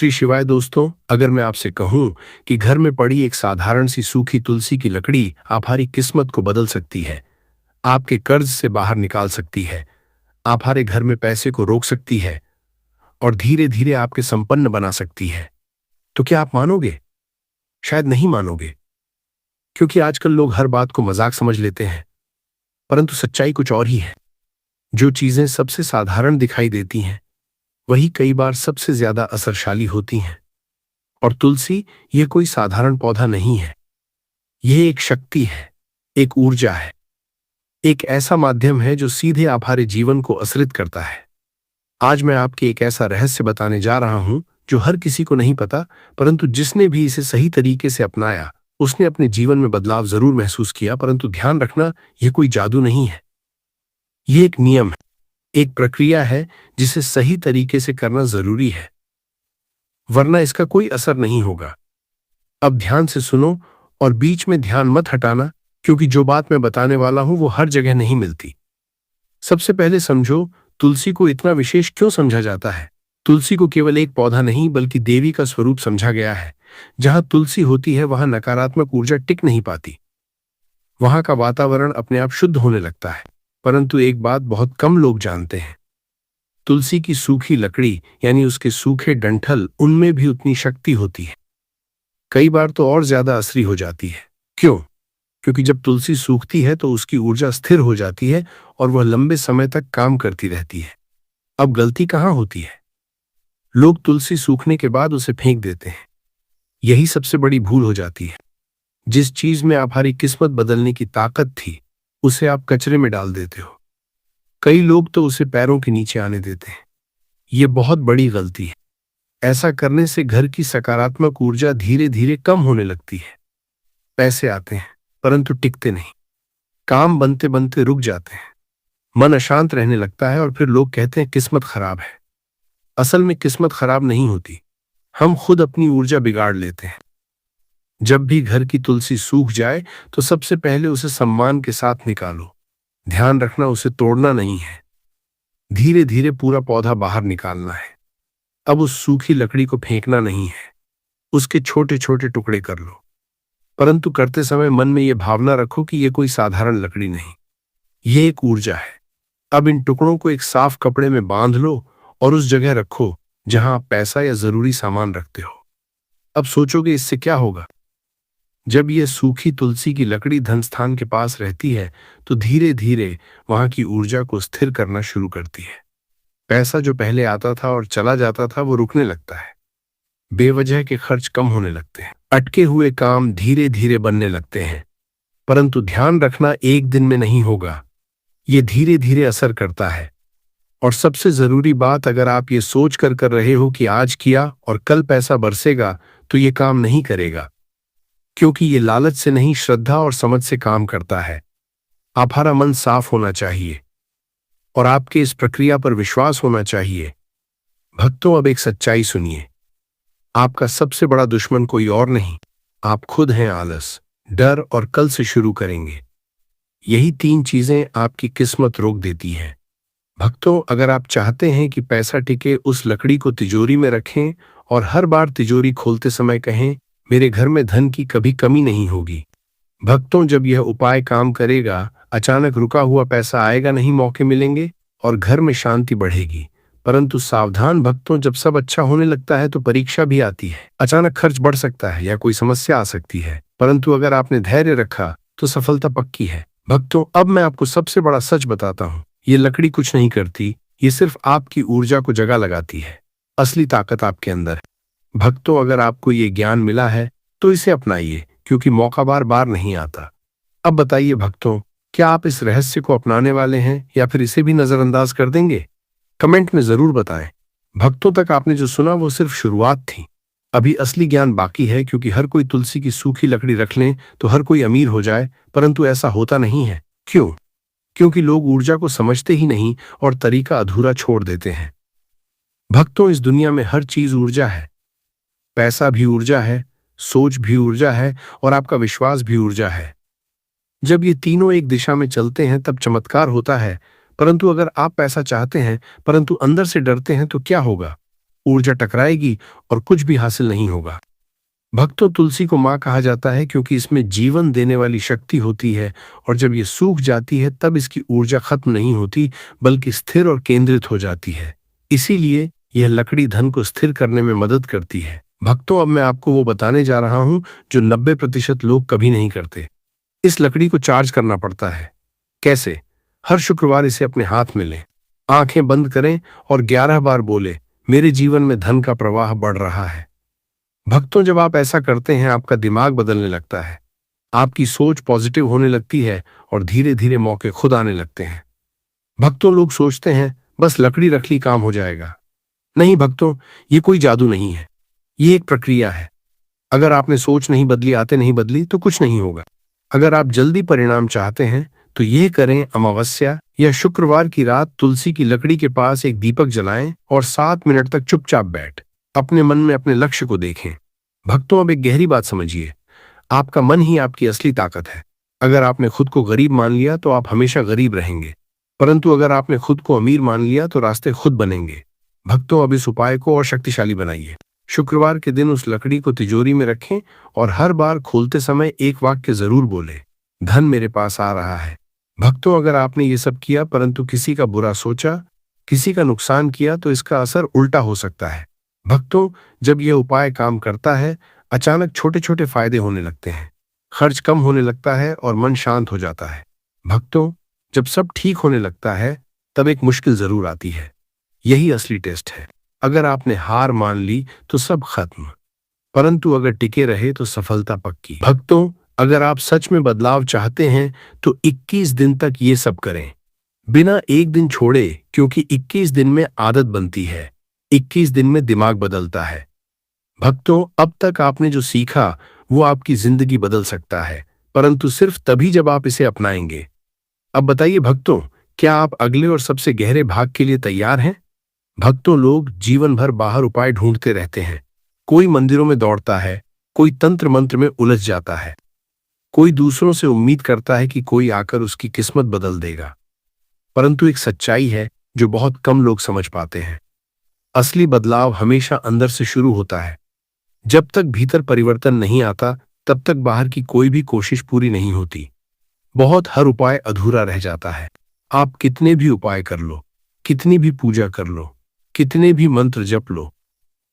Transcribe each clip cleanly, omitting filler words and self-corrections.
श्री शिवाय दोस्तों, अगर मैं आपसे कहूं कि घर में पड़ी एक साधारण सी सूखी तुलसी की लकड़ी आपकी किस्मत को बदल सकती है, आपके कर्ज से बाहर निकाल सकती है, आपके घर में पैसे को रोक सकती है और धीरे धीरे आपके संपन्न बना सकती है, तो क्या आप मानोगे? शायद नहीं मानोगे, क्योंकि आजकल लोग हर बात को मजाक समझ लेते हैं, परंतु सच्चाई कुछ और ही है। जो चीजें सबसे साधारण दिखाई देती हैं, वही कई बार सबसे ज्यादा असरशाली होती हैं। और तुलसी ये कोई साधारण पौधा नहीं है, यह एक शक्ति है, एक ऊर्जा है, एक ऐसा माध्यम है जो सीधे आपके जीवन को असरित करता है। आज मैं आपके एक ऐसा रहस्य बताने जा रहा हूं जो हर किसी को नहीं पता, परंतु जिसने भी इसे सही तरीके से अपनाया उसने अपने जीवन में बदलाव जरूर महसूस किया। परंतु ध्यान रखना, यह कोई जादू नहीं है, यह एक नियम है, एक प्रक्रिया है जिसे सही तरीके से करना जरूरी है, वरना इसका कोई असर नहीं होगा। अब ध्यान से सुनो और बीच में ध्यान मत हटाना, क्योंकि जो बात मैं बताने वाला हूं वो हर जगह नहीं मिलती। सबसे पहले समझो, तुलसी को इतना विशेष क्यों समझा जाता है। तुलसी को केवल एक पौधा नहीं बल्कि देवी का स्वरूप समझा गया है। जहां तुलसी होती है वहां नकारात्मक ऊर्जा टिक नहीं पाती, वहां का वातावरण अपने आप शुद्ध होने लगता है। परंतु एक बात बहुत कम लोग जानते हैं, तुलसी की सूखी लकड़ी यानी उसके सूखे डंठल, उनमें भी उतनी शक्ति होती है, कई बार तो और ज्यादा असरी हो जाती है। क्यों? क्योंकि जब तुलसी सूखती है तो उसकी ऊर्जा स्थिर हो जाती है और वह लंबे समय तक काम करती रहती है। अब गलती कहां होती है? लोग तुलसी सूखने के बाद उसे फेंक देते हैं, यही सबसे बड़ी भूल हो जाती है। जिस चीज में आपकी किस्मत बदलने की ताकत थी, उसे आप कचरे में डाल देते हो। कई लोग तो उसे पैरों के नीचे आने देते हैं, यह बहुत बड़ी गलती है। ऐसा करने से घर की सकारात्मक ऊर्जा धीरे धीरे कम होने लगती है। पैसे आते हैं परंतु टिकते नहीं, काम बनते बनते रुक जाते हैं, मन अशांत रहने लगता है और फिर लोग कहते हैं किस्मत खराब है। असल में किस्मत खराब नहीं होती, हम खुद अपनी ऊर्जा बिगाड़ लेते हैं। जब भी घर की तुलसी सूख जाए तो सबसे पहले उसे सम्मान के साथ निकालो। ध्यान रखना, उसे तोड़ना नहीं है, धीरे धीरे पूरा पौधा बाहर निकालना है। अब उस सूखी लकड़ी को फेंकना नहीं है, उसके छोटे छोटे टुकड़े कर लो, परंतु करते समय मन में यह भावना रखो कि यह कोई साधारण लकड़ी नहीं, यह एक ऊर्जा है। अब इन टुकड़ों को एक साफ कपड़े में बांध लो और उस जगह रखो जहां आप पैसा या जरूरी सामान रखते हो। अब सोचोगे इससे क्या होगा? जब यह सूखी तुलसी की लकड़ी धन स्थान के पास रहती है तो धीरे धीरे वहां की ऊर्जा को स्थिर करना शुरू करती है। पैसा जो पहले आता था और चला जाता था वो रुकने लगता है, बेवजह के खर्च कम होने लगते हैं, अटके हुए काम धीरे धीरे बनने लगते हैं। परंतु ध्यान रखना, एक दिन में नहीं होगा, ये धीरे धीरे असर करता है। और सबसे जरूरी बात, अगर आप ये सोच कर रहे हो कि आज किया और कल पैसा बरसेगा, तो ये काम नहीं करेगा, क्योंकि ये लालच से नहीं, श्रद्धा और समझ से काम करता है। आपका मन साफ होना चाहिए और आपके इस प्रक्रिया पर विश्वास होना चाहिए। भक्तों, अब एक सच्चाई सुनिए, आपका सबसे बड़ा दुश्मन कोई और नहीं, आप खुद हैं। आलस, डर और कल से शुरू करेंगे, यही तीन चीजें आपकी किस्मत रोक देती हैं। भक्तों, अगर आप चाहते हैं कि पैसा टिके, उस लकड़ी को तिजोरी में रखें और हर बार तिजोरी खोलते समय कहें, मेरे घर में धन की कभी कमी नहीं होगी। भक्तों, जब यह उपाय काम करेगा, अचानक रुका हुआ पैसा आएगा नहीं, मौके मिलेंगे और घर में शांति बढ़ेगी। परंतु सावधान भक्तों, जब सब अच्छा होने लगता है तो परीक्षा भी आती है। अचानक खर्च बढ़ सकता है या कोई समस्या आ सकती है, परंतु अगर आपने धैर्य रखा तो सफलता पक्की है। भक्तों, अब मैं आपको सबसे बड़ा सच बताता हूँ, ये लकड़ी कुछ नहीं करती, ये सिर्फ आपकी ऊर्जा को जगह लगाती है। असली ताकत आपके अंदर है। भक्तों, अगर आपको ये ज्ञान मिला है तो इसे अपनाइए, क्योंकि मौका बार बार नहीं आता। अब बताइए भक्तों, क्या आप इस रहस्य को अपनाने वाले हैं या फिर इसे भी नजरअंदाज कर देंगे? कमेंट में जरूर बताएं। भक्तों, तक आपने जो सुना वो सिर्फ शुरुआत थी, अभी असली ज्ञान बाकी है। क्योंकि हर कोई तुलसी की सूखी लकड़ी रख लें तो हर कोई अमीर हो जाए, परंतु ऐसा होता नहीं है। क्यों? क्योंकि लोग ऊर्जा को समझते ही नहीं और तरीका अधूरा छोड़ देते हैं। भक्तों, इस दुनिया में हर चीज ऊर्जा है, पैसा भी ऊर्जा है, सोच भी ऊर्जा है और आपका विश्वास भी ऊर्जा है। जब ये तीनों एक दिशा में चलते हैं तब चमत्कार होता है। परंतु अगर आप पैसा चाहते हैं परंतु अंदर से डरते हैं तो क्या होगा? ऊर्जा टकराएगी और कुछ भी हासिल नहीं होगा। भक्तों, तुलसी को माँ कहा जाता है क्योंकि इसमें जीवन देने वाली शक्ति होती है, और जब ये सूख जाती है तब इसकी ऊर्जा खत्म नहीं होती बल्कि स्थिर और केंद्रित हो जाती है। इसीलिए यह लकड़ी धन को स्थिर करने में मदद करती है। भक्तों, अब मैं आपको वो बताने जा रहा हूं जो 90% लोग कभी नहीं करते। इस लकड़ी को चार्ज करना पड़ता है। कैसे? हर शुक्रवार इसे अपने हाथ में लें, आंखें बंद करें और 11 बार बोले, मेरे जीवन में धन का प्रवाह बढ़ रहा है। भक्तों, जब आप ऐसा करते हैं आपका दिमाग बदलने लगता है, आपकी सोच पॉजिटिव होने लगती है और धीरे धीरे मौके खुद आने लगते हैं। भक्तों, लोग सोचते हैं बस लकड़ी रख ली काम हो जाएगा। नहीं भक्तों, ये कोई जादू नहीं है, ये एक प्रक्रिया है। अगर आपने सोच नहीं बदली, आते नहीं बदली तो कुछ नहीं होगा। अगर आप जल्दी परिणाम चाहते हैं तो यह करें, अमावस्या या शुक्रवार की रात तुलसी की लकड़ी के पास एक दीपक जलाएं और 7 मिनट तक चुपचाप बैठ अपने मन में अपने लक्ष्य को देखें। भक्तों, अब एक गहरी बात समझिए, आपका मन ही आपकी असली ताकत है। अगर आपने खुद को गरीब मान लिया तो आप हमेशा गरीब रहेंगे, परंतु अगर आपने खुद को अमीर मान लिया तो रास्ते खुद बनेंगे। भक्तों, अब इस उपाय को और शक्तिशाली बनाइए। शुक्रवार के दिन उस लकड़ी को तिजोरी में रखें और हर बार खोलते समय एक वाक्य जरूर बोले, धन मेरे पास आ रहा है। भक्तों, अगर आपने ये सब किया परंतु किसी का बुरा सोचा, किसी का नुकसान किया, तो इसका असर उल्टा हो सकता है। भक्तों, जब यह उपाय काम करता है, अचानक छोटे छोटे फायदे होने लगते हैं, खर्च कम होने लगता है और मन शांत हो जाता है। भक्तों, जब सब ठीक होने लगता है तब एक मुश्किल जरूर आती है। यही असली टेस्ट है। अगर आपने हार मान ली तो सब खत्म, परंतु अगर टिके रहे तो सफलता पक्की। भक्तों, अगर आप सच में बदलाव चाहते हैं तो 21 दिन तक ये सब करें, बिना एक दिन छोड़े, क्योंकि 21 दिन में आदत बनती है, 21 दिन में दिमाग बदलता है। भक्तों, अब तक आपने जो सीखा वो आपकी जिंदगी बदल सकता है, परंतु सिर्फ तभी जब आप इसे अपनाएंगे। अब बताइए भक्तों, क्या आप अगले और सबसे गहरे भाग के लिए तैयार हैं? भक्तों, लोग जीवन भर बाहर उपाय ढूंढते रहते हैं। कोई मंदिरों में दौड़ता है, कोई तंत्र मंत्र में उलझ जाता है, कोई दूसरों से उम्मीद करता है कि कोई आकर उसकी किस्मत बदल देगा। परंतु एक सच्चाई है जो बहुत कम लोग समझ पाते हैं। असली बदलाव हमेशा अंदर से शुरू होता है। जब तक भीतर परिवर्तन नहीं आता तब तक बाहर की कोई भी कोशिश पूरी नहीं होती। हर उपाय अधूरा रह जाता है। आप कितने भी उपाय कर लो, कितनी भी पूजा कर लो, कितने भी मंत्र जप लो,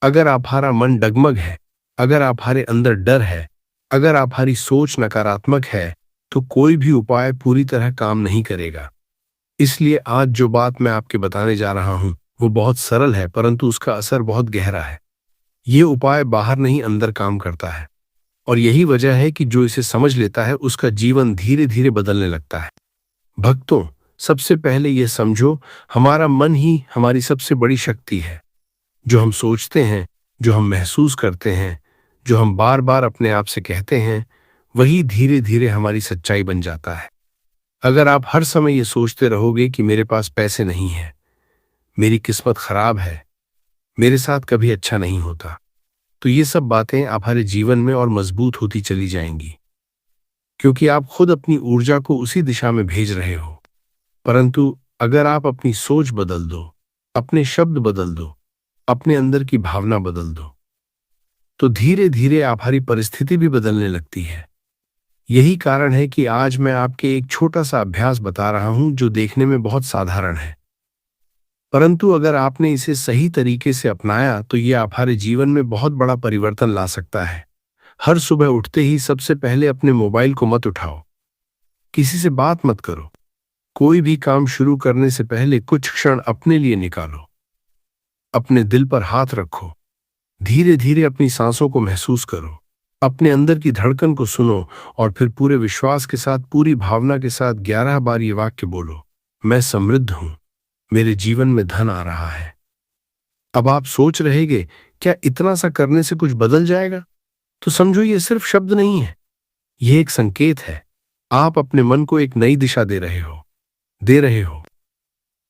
अगर आपका मन डगमग है, अगर आपके अंदर डर है, अगर आपकी सोच नकारात्मक है, तो कोई भी उपाय पूरी तरह काम नहीं करेगा। इसलिए आज जो बात मैं आपके बताने जा रहा हूं वो बहुत सरल है, परंतु उसका असर बहुत गहरा है। ये उपाय बाहर नहीं अंदर काम करता है, और यही वजह है कि जो इसे समझ लेता है उसका जीवन धीरे धीरे बदलने लगता है। भक्तों, सबसे पहले यह समझो, हमारा मन ही हमारी सबसे बड़ी शक्ति है। जो हम सोचते हैं, जो हम महसूस करते हैं, जो हम बार बार अपने आप से कहते हैं, वही धीरे धीरे हमारी सच्चाई बन जाता है। अगर आप हर समय ये सोचते रहोगे कि मेरे पास पैसे नहीं है, मेरी किस्मत खराब है, मेरे साथ कभी अच्छा नहीं होता, तो ये सब बातें आपके जीवन में और मजबूत होती चली जाएंगी, क्योंकि आप खुद अपनी ऊर्जा को उसी दिशा में भेज रहे हो। परंतु अगर आप अपनी सोच बदल दो, अपने शब्द बदल दो, अपने अंदर की भावना बदल दो, तो धीरे धीरे आपकी परिस्थिति भी बदलने लगती है। यही कारण है कि आज मैं आपके एक छोटा सा अभ्यास बता रहा हूं जो देखने में बहुत साधारण है, परंतु अगर आपने इसे सही तरीके से अपनाया तो यह आपके जीवन में बहुत बड़ा परिवर्तन ला सकता है। हर सुबह उठते ही सबसे पहले अपने मोबाइल को मत उठाओ, किसी से बात मत करो, कोई भी काम शुरू करने से पहले कुछ क्षण अपने लिए निकालो। अपने दिल पर हाथ रखो, धीरे धीरे अपनी सांसों को महसूस करो, अपने अंदर की धड़कन को सुनो और फिर पूरे विश्वास के साथ, पूरी भावना के साथ 11 बार ये वाक्य बोलो, मैं समृद्ध हूं, मेरे जीवन में धन आ रहा है। अब आप सोच रहेंगे, क्या इतना सा करने से कुछ बदल जाएगा? तो समझो, ये सिर्फ शब्द नहीं है, यह एक संकेत है। आप अपने मन को एक नई दिशा दे रहे हो।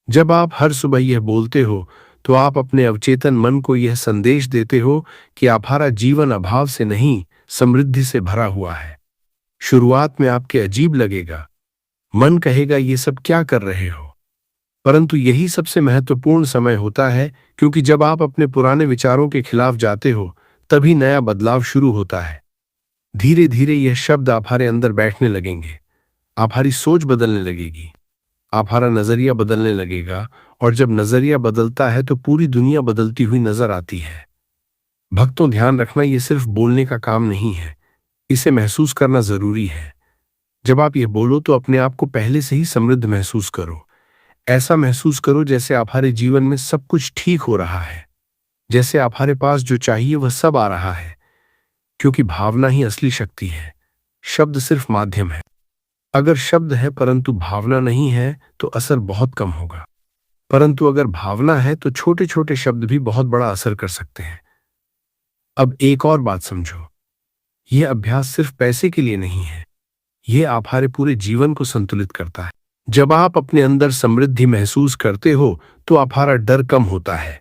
जब आप हर सुबह यह बोलते हो तो आप अपने अवचेतन मन को यह संदेश देते हो कि आपका जीवन अभाव से नहीं, समृद्धि से भरा हुआ है। शुरुआत में आपके अजीब लगेगा, मन कहेगा ये सब क्या कर रहे हो, परंतु यही सबसे महत्वपूर्ण समय होता है, क्योंकि जब आप अपने पुराने विचारों के खिलाफ जाते हो, तभी नया बदलाव शुरू होता है। धीरे धीरे यह शब्द आपके अंदर बैठने लगेंगे, आपकी सोच बदलने लगेगी, आपका नजरिया बदलने लगेगा, और जब नजरिया बदलता है तो पूरी दुनिया बदलती हुई नजर आती है। भक्तों, ध्यान रखना, ये सिर्फ बोलने का काम नहीं है, इसे महसूस करना जरूरी है। जब आप ये बोलो तो अपने आप को पहले से ही समृद्ध महसूस करो। ऐसा महसूस करो जैसे आपके जीवन में सब कुछ ठीक हो रहा है, जैसे आपके पास जो चाहिए वह सब आ रहा है, क्योंकि भावना ही असली शक्ति है। शब्द सिर्फ माध्यम है। अगर शब्द है परंतु भावना नहीं है तो असर बहुत कम होगा, परंतु अगर भावना है तो छोटे छोटे शब्द भी बहुत बड़ा असर कर सकते हैं। अब एक और बात समझो, यह अभ्यास सिर्फ पैसे के लिए नहीं है, यह आपके पूरे जीवन को संतुलित करता है। जब आप अपने अंदर समृद्धि महसूस करते हो तो आपका डर कम होता है,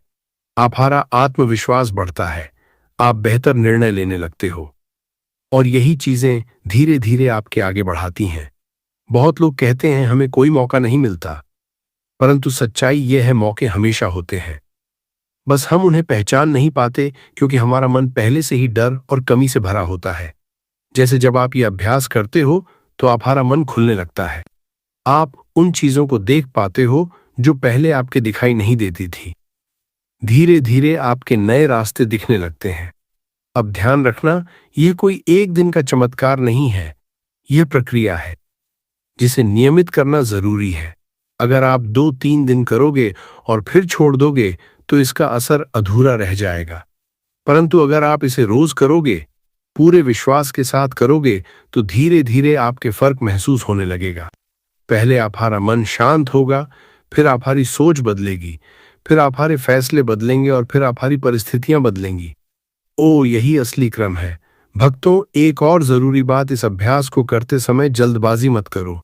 आपका आत्मविश्वास बढ़ता है, आप बेहतर निर्णय लेने लगते हो, और यही चीजें धीरे धीरे आपके आगे बढ़ाती हैं। बहुत लोग कहते हैं हमें कोई मौका नहीं मिलता, परंतु सच्चाई यह है, मौके हमेशा होते हैं, बस हम उन्हें पहचान नहीं पाते, क्योंकि हमारा मन पहले से ही डर और कमी से भरा होता है। जैसे जब आप ये अभ्यास करते हो तो आपका मन खुलने लगता है, आप उन चीजों को देख पाते हो जो पहले आपके दिखाई नहीं देती थी। धीरे धीरे आपके नए रास्ते दिखने लगते हैं। अब ध्यान रखना, यह कोई एक दिन का चमत्कार नहीं है, यह प्रक्रिया है जिसे नियमित करना जरूरी है। अगर आप 2-3 दिन करोगे और फिर छोड़ दोगे तो इसका असर अधूरा रह जाएगा, परंतु अगर आप इसे रोज करोगे, पूरे विश्वास के साथ करोगे, तो धीरे धीरे आपके फर्क महसूस होने लगेगा। पहले आपका मन शांत होगा, फिर आपकी सोच बदलेगी, फिर आपके फैसले बदलेंगे, और फिर आपकी परिस्थितियां बदलेंगी। यही असली क्रम है। भक्तों, एक और जरूरी बात, इस अभ्यास को करते समय जल्दबाजी मत करो।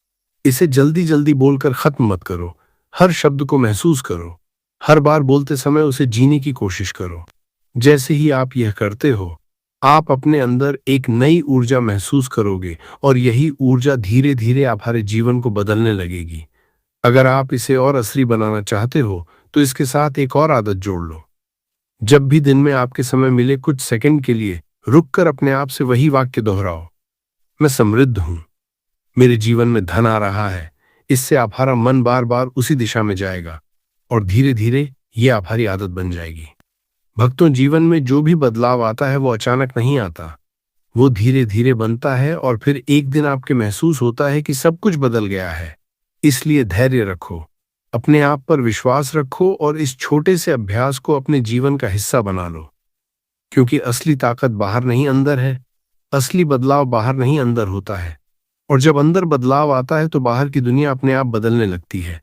इसे जल्दी जल्दी बोलकर खत्म मत करो। हर शब्द को महसूस करो, हर बार बोलते समय उसे जीने की कोशिश करो। जैसे ही आप यह करते हो, आप अपने अंदर एक नई ऊर्जा महसूस करोगे, और यही ऊर्जा धीरे धीरे आपके जीवन को बदलने लगेगी। अगर आप इसे और असली बनाना चाहते हो तो इसके साथ एक और आदत जोड़ लो। जब भी दिन में आपके समय मिले, कुछ सेकंड के लिए रुककर अपने आप से वही वाक्य दोहराओ, मैं समृद्ध हूं, मेरे जीवन में धन आ रहा है। इससे आपका मन बार बार उसी दिशा में जाएगा, और धीरे धीरे ये आपकी आदत बन जाएगी। भक्तों, जीवन में जो भी बदलाव आता है वो अचानक नहीं आता, वो धीरे धीरे बनता है, और फिर एक दिन आपके महसूस होता है कि सब कुछ बदल गया है। इसलिए धैर्य रखो, अपने आप पर विश्वास रखो, और इस छोटे से अभ्यास को अपने जीवन का हिस्सा बना लो, क्योंकि असली ताकत बाहर नहीं अंदर है। असली बदलाव बाहर नहीं अंदर होता है, और जब अंदर बदलाव आता है तो बाहर की दुनिया अपने आप बदलने लगती है।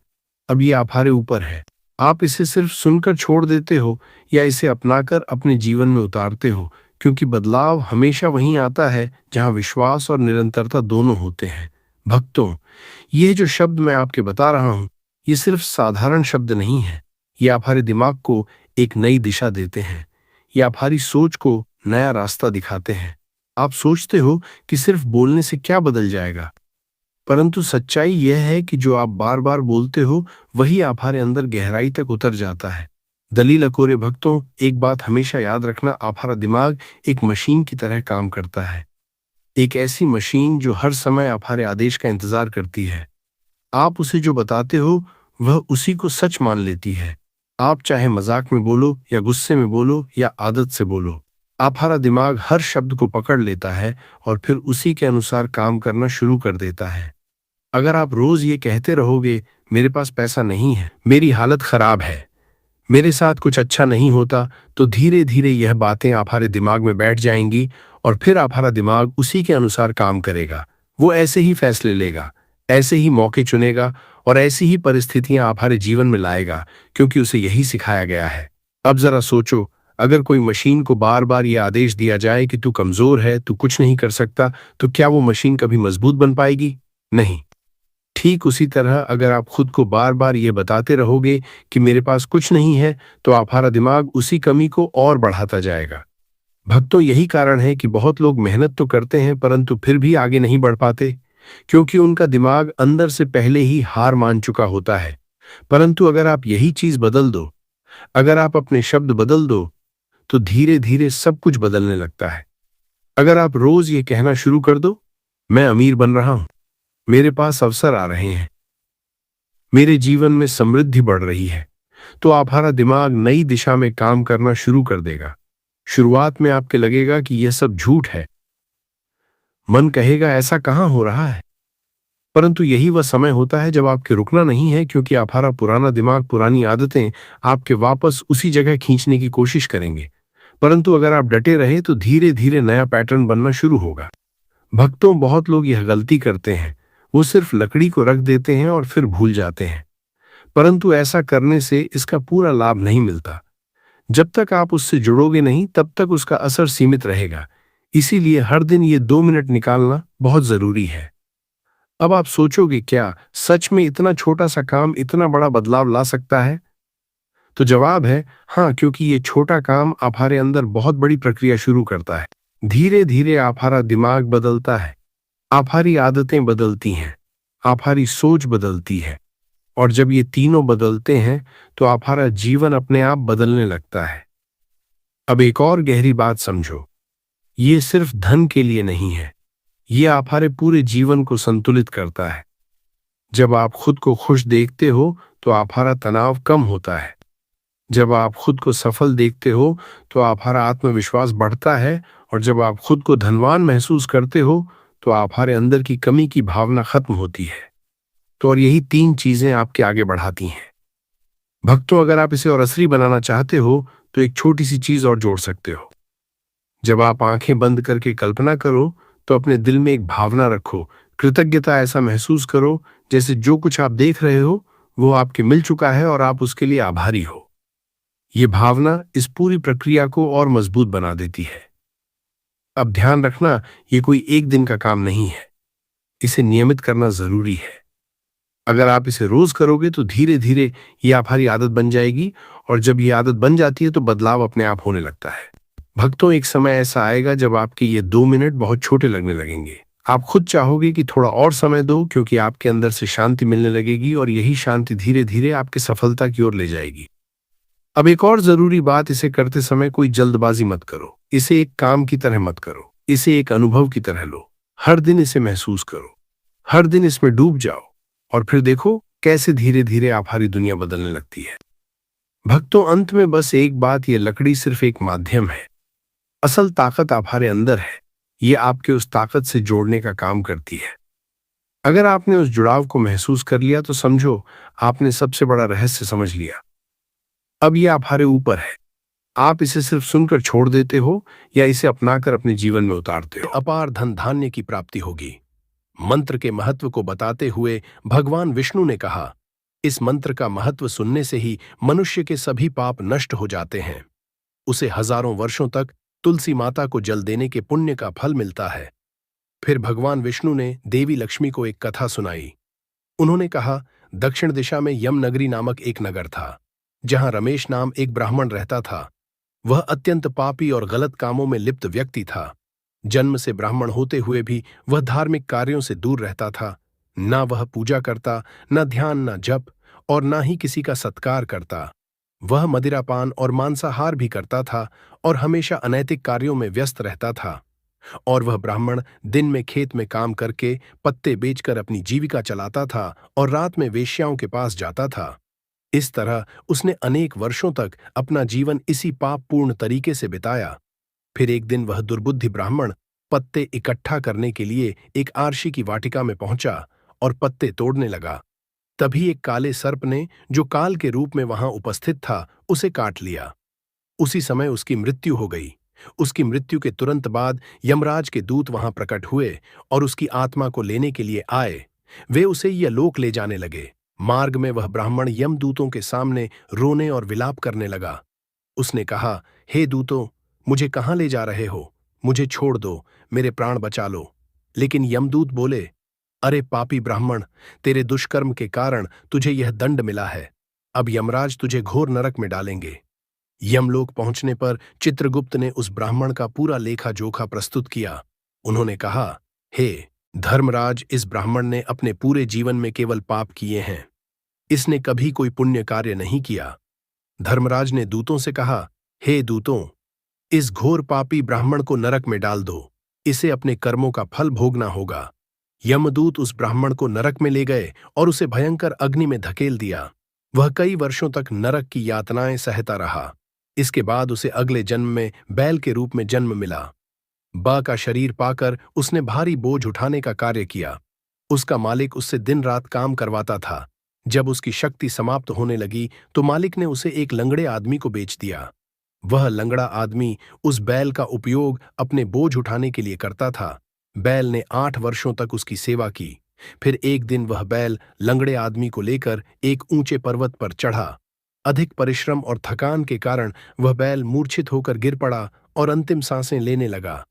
अब ये आपके ऊपर है, आप इसे सिर्फ सुनकर छोड़ देते हो या इसे अपनाकर अपने जीवन में उतारते हो, क्योंकि बदलाव हमेशा वहीं आता है जहां विश्वास और निरंतरता दोनों होते हैं। भक्तों, ये जो शब्द मैं आपके बता रहा हूं, ये सिर्फ साधारण शब्द नहीं है, ये आपके दिमाग को एक नई दिशा देते हैं, ये आपकी सोच को नया रास्ता दिखाते हैं। आप सोचते हो कि सिर्फ बोलने से क्या बदल जाएगा, परंतु सच्चाई यह है कि जो आप बार बार बोलते हो वही आपके अंदर गहराई तक उतर जाता है। दलील अकोरे भक्तों, एक बात हमेशा याद रखना, आपका दिमाग एक मशीन की तरह काम करता है, एक ऐसी मशीन जो हर समय आपके आदेश का इंतजार करती है। आप उसे जो बताते हो वह उसी को सच मान लेती है। आप चाहे मजाक में बोलो या गुस्से में बोलो या आदत से बोलो, आपका दिमाग हर शब्द को पकड़ लेता है और फिर उसी के अनुसार काम करना शुरू कर देता है। अगर आप रोज ये कहते रहोगे, मेरे पास पैसा नहीं है, मेरी हालत खराब है, मेरे साथ कुछ अच्छा नहीं होता, तो धीरे धीरे यह बातें आपके दिमाग में बैठ जाएंगी, और फिर आपका दिमाग उसी के अनुसार काम करेगा। वो ऐसे ही फैसले लेगा, ऐसे ही मौके चुनेगा, और ऐसी ही परिस्थितियां आपके जीवन में लाएगा, क्योंकि उसे यही सिखाया गया है। अब जरा सोचो, अगर कोई मशीन को बार बार यह आदेश दिया जाए कि तू कमजोर है, तू कुछ नहीं कर सकता, तो क्या वो मशीन कभी मजबूत बन पाएगी? नहीं। ठीक उसी तरह अगर आप खुद को बार बार ये बताते रहोगे कि मेरे पास कुछ नहीं है, तो आपका दिमाग उसी कमी को और बढ़ाता जाएगा। भक्तों, यही कारण है कि बहुत लोग मेहनत तो करते हैं परंतु फिर भी आगे नहीं बढ़ पाते, क्योंकि उनका दिमाग अंदर से पहले ही हार मान चुका होता है। परंतु अगर आप यही चीज बदल दो, अगर आप अपने शब्द बदल दो, तो धीरे धीरे सब कुछ बदलने लगता है। अगर आप रोज ये कहना शुरू कर दो, मैं अमीर बन रहा हूं, मेरे पास अवसर आ रहे हैं, मेरे जीवन में समृद्धि बढ़ रही है, तो आपका दिमाग नई दिशा में काम करना शुरू कर देगा। शुरुआत में आपके लगेगा कि यह सब झूठ है, मन कहेगा ऐसा कहां हो रहा है, परंतु यही वह समय होता है जब आपके रुकना नहीं है, क्योंकि आपका पुराना दिमाग, पुरानी आदतें आपके वापस उसी जगह खींचने की कोशिश करेंगे। परंतु अगर आप डटे रहे तो धीरे धीरे नया पैटर्न बनना शुरू होगा। भक्तों, बहुत लोग यह गलती करते हैं, वो सिर्फ लकड़ी को रख देते हैं और फिर भूल जाते हैं। परंतु ऐसा करने से इसका पूरा लाभ नहीं मिलता। जब तक आप उससे जुड़ोगे नहीं, तब तक उसका असर सीमित रहेगा। इसीलिए हर दिन ये 2 मिनट निकालना बहुत जरूरी है। अब आप सोचोगे, क्या सच में इतना छोटा सा काम इतना बड़ा बदलाव ला सकता है? तो जवाब है हाँ, क्योंकि ये छोटा काम आपके अंदर बहुत बड़ी प्रक्रिया शुरू करता है। धीरे धीरे आपका दिमाग बदलता है, आपकी आदतें बदलती हैं, आपकी सोच बदलती है, और जब ये तीनों बदलते हैं तो आपका जीवन अपने आप बदलने लगता है। अब एक और गहरी बात समझो, ये सिर्फ धन के लिए नहीं है, ये आपके पूरे जीवन को संतुलित करता है। जब आप खुद को खुश देखते हो तो आपका तनाव कम होता है। जब आप खुद को सफल देखते हो तो आपका आत्मविश्वास बढ़ता है, और जब आप खुद को धनवान महसूस करते हो तो आपके अंदर की कमी की भावना खत्म होती है। तो और यही 3 चीजें आपके आगे बढ़ाती हैं। भक्तों, अगर आप इसे और असली बनाना चाहते हो तो एक छोटी सी चीज और जोड़ सकते हो। जब आप आंखें बंद करके कल्पना करो तो अपने दिल में एक भावना रखो, कृतज्ञता। ऐसा महसूस करो जैसे जो कुछ आप देख रहे हो वो आपके मिल चुका है और आप उसके लिए आभारी हो। ये भावना इस पूरी प्रक्रिया को और मजबूत बना देती है। अब ध्यान रखना, ये कोई एक दिन का काम नहीं है, इसे नियमित करना जरूरी है। अगर आप इसे रोज करोगे तो धीरे धीरे ये आपकी आदत बन जाएगी, और जब ये आदत बन जाती है तो बदलाव अपने आप होने लगता है। भक्तों, एक समय ऐसा आएगा जब आपके ये 2 मिनट बहुत छोटे लगने लगेंगे। आप खुद चाहोगे कि थोड़ा और समय दो, क्योंकि आपके अंदर से शांति मिलने लगेगी, और यही शांति धीरे धीरे आपकी सफलता की ओर ले जाएगी। अब एक और जरूरी बात, इसे करते समय कोई जल्दबाजी मत करो। इसे एक काम की तरह मत करो, इसे एक अनुभव की तरह लो। हर दिन इसे महसूस करो, हर दिन इसमें डूब जाओ, और फिर देखो कैसे धीरे धीरे आपकी दुनिया बदलने लगती है। भक्तों, अंत में बस एक बात, ये लकड़ी सिर्फ एक माध्यम है, असल ताकत आपके अंदर है। ये आपके उस ताकत से जोड़ने का काम करती है। अगर आपने उस जुड़ाव को महसूस कर लिया तो समझो आपने सबसे बड़ा रहस्य समझ लिया। अब ये आपके ऊपर है, आप इसे सिर्फ सुनकर छोड़ देते हो या इसे अपनाकर अपने जीवन में उतारते हो। अपार धन धान्य की प्राप्ति होगी। मंत्र के महत्व को बताते हुए भगवान विष्णु ने कहा, इस मंत्र का महत्व सुनने से ही मनुष्य के सभी पाप नष्ट हो जाते हैं। उसे हजारों वर्षों तक तुलसी माता को जल देने के पुण्य का फल मिलता है। फिर भगवान विष्णु ने देवी लक्ष्मी को एक कथा सुनाई। उन्होंने कहा, दक्षिण दिशा में यमनगरी नामक एक नगर था, जहां रमेश नाम एक ब्राह्मण रहता था। वह अत्यंत पापी और गलत कामों में लिप्त व्यक्ति था। जन्म से ब्राह्मण होते हुए भी वह धार्मिक कार्यों से दूर रहता था। ना वह पूजा करता, न ध्यान, न जप, और ना ही किसी का सत्कार करता। वह मदिरापान और मांसाहार भी करता था और हमेशा अनैतिक कार्यों में व्यस्त रहता था। और वह ब्राह्मण दिन में खेत में काम करके पत्ते बेचकर अपनी जीविका चलाता था और रात में वेश्याओं के पास जाता था। इस तरह उसने अनेक वर्षों तक अपना जीवन इसी पापपूर्ण तरीके से बिताया। फिर एक दिन वह दुर्बुद्धि ब्राह्मण पत्ते इकट्ठा करने के लिए एक आरशी की वाटिका में पहुंचा और पत्ते तोड़ने लगा। तभी एक काले सर्प ने, जो काल के रूप में वहां उपस्थित था, उसे काट लिया। उसी समय उसकी मृत्यु हो गई। उसकी मृत्यु के तुरंत बाद यमराज के दूत वहां प्रकट हुए और उसकी आत्मा को लेने के लिए आए। वे उसे यमलोक ले जाने लगे। मार्ग में वह ब्राह्मण यमदूतों के सामने रोने और विलाप करने लगा। उसने कहा, हे दूतों, मुझे कहां ले जा रहे हो? मुझे छोड़ दो, मेरे प्राण बचा लो। लेकिन यमदूत बोले, अरे पापी ब्राह्मण, तेरे दुष्कर्म के कारण तुझे यह दंड मिला है। अब यमराज तुझे घोर नरक में डालेंगे। यमलोक पहुंचने पर चित्रगुप्त ने उस ब्राह्मण का पूरा लेखा जोखा प्रस्तुत किया। उन्होंने कहा, हे धर्मराज, इस ब्राह्मण ने अपने पूरे जीवन में केवल पाप किए हैं। इसने कभी कोई पुण्य कार्य नहीं किया। धर्मराज ने दूतों से कहा, हे दूतों, इस घोर पापी ब्राह्मण को नरक में डाल दो, इसे अपने कर्मों का फल भोगना होगा। यमदूत उस ब्राह्मण को नरक में ले गए और उसे भयंकर अग्नि में धकेल दिया। वह कई वर्षों तक नरक की यातनाएं सहता रहा। इसके बाद उसे अगले जन्म में बैल के रूप में जन्म मिला। बा का शरीर पाकर उसने भारी बोझ उठाने का कार्य किया। उसका मालिक उससे दिन रात काम करवाता था। जब उसकी शक्ति समाप्त होने लगी तो मालिक ने उसे एक लंगड़े आदमी को बेच दिया। वह लंगड़ा आदमी उस बैल का उपयोग अपने बोझ उठाने के लिए करता था। बैल ने 8 वर्षों तक उसकी सेवा की। फिर एक दिन वह बैल लंगड़े आदमी को लेकर एक ऊंचे पर्वत पर चढ़ा। अधिक परिश्रम और थकान के कारण वह बैल मूर्छित होकर गिर पड़ा और अंतिम सांसें लेने लगा।